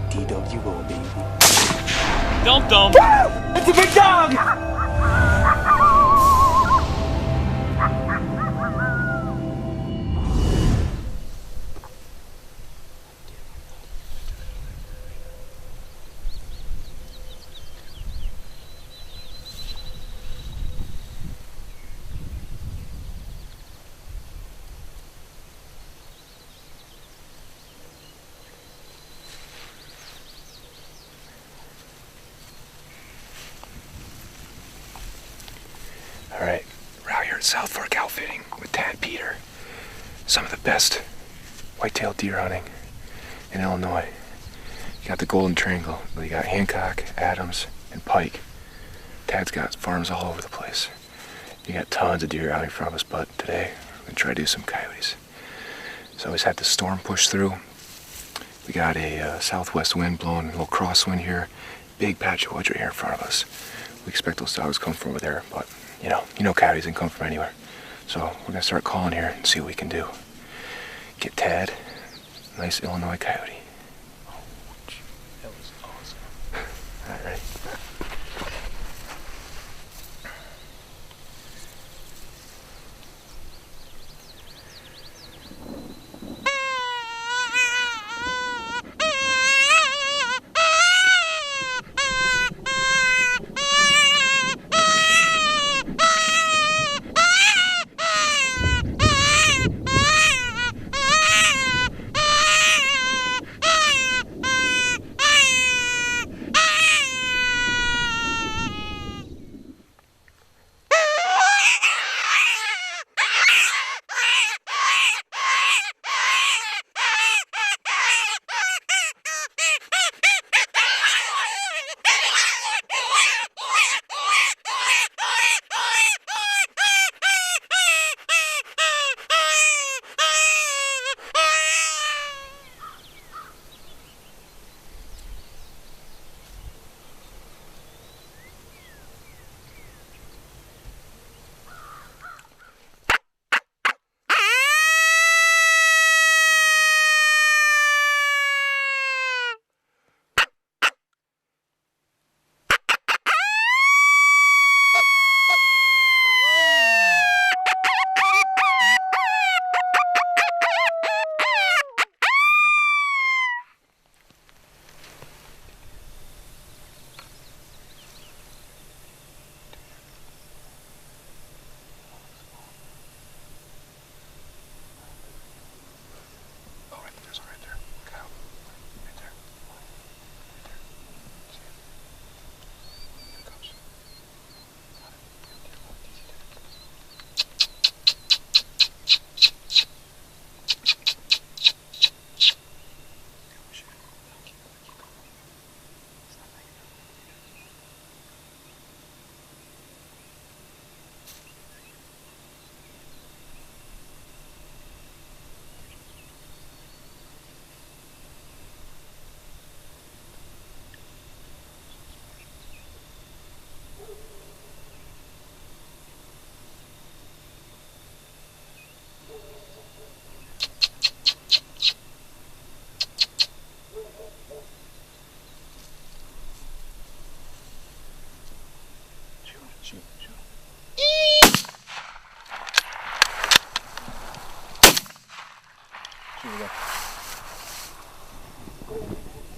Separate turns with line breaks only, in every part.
DWO, baby.
Dum-dum!
It's a big dog!
All right, we're out here at South Fork Outfitting with Tad Peter. Some of the best whitetail deer hunting in Illinois. You got the Golden Triangle, you got Hancock, Adams, and Pike. Tad's got farms all over the place. You got tons of deer out in front of us, but today we're gonna try to do some coyotes. So always had the storm push through. We got a southwest wind blowing, a little crosswind here. Big patch of woods right here in front of us. We expect those dogs to come from over there, but you know coyotes can come from anywhere. So we're gonna start calling here and see what we can do. Get Tad, nice Illinois coyote. Oh, that was awesome. All right.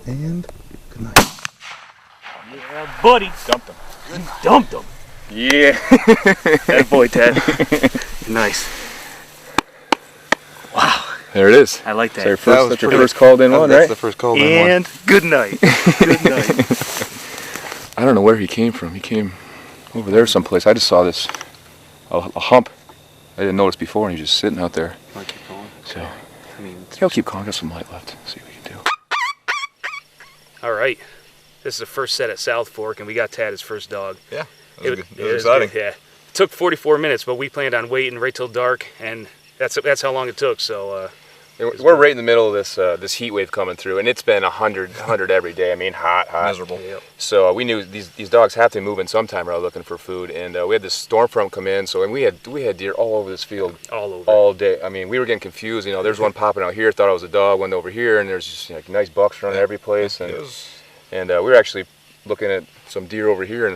And good night.
Yeah, buddy. Dumped him. Good. Dumped him.
Yeah.
That boy, Ted. Nice. Wow.
There it is.
I like that.
That's your first called in one, right?
That's the first called in one.
And good night. Good night.
I don't know where he came from. He came over there someplace. I just saw this, a hump. I didn't notice before, and he's just sitting out there.
I'll keep going.
So,
I mean,
he'll keep calling. Got some light left. See what we can do.
All right. This is the first set at South Fork, and we got Tad his first dog.
yeah,
It
it was exciting.
good, yeah. It took 44 minutes, but we planned on waiting right till dark, and that's how long it took. So
We're right in the middle of this heat wave coming through, and it's been 100 every day. I mean, hot.
Miserable.
Yep.
So we knew these dogs have to be moving sometime or other looking for food, and we had this storm front come in. So and we had deer all over this field all day. I mean, we were getting confused. You know, there's one popping out here, thought it was a dog, went over here, and there's just like nice bucks running every place, and we were actually looking at some deer over here,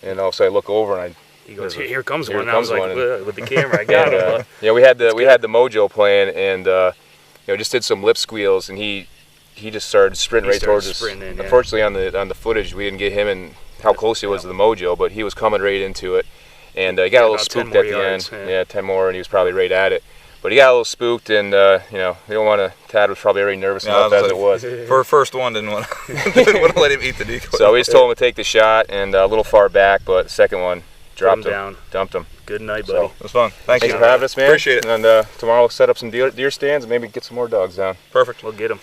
and all of a sudden I look over and
He goes, here comes
Here
one.
comes
I was
one,
like, with the camera, I got him.
yeah, we had the Mojo playing, and you know, just did some lip squeals, and he just started sprinting towards us. Unfortunately, on the footage, we didn't get him and how close he was to the Mojo, but he was coming right into it, and he got a little spooked at the end. Yeah, 10 more, and he was probably right at it. But he got a little spooked, and you know, we don't want to. Tad was probably already nervous enough as it was.
For first one, didn't want to let him eat the decoy.
So we just told him to take the shot, and a little far back, but the second one dropped him
down,
dumped him.
Good night, buddy.
It was fun. Thanks
for having us, man.
Appreciate it.
And tomorrow we'll set up some deer stands and maybe get some more dogs down.
Perfect.
We'll get them.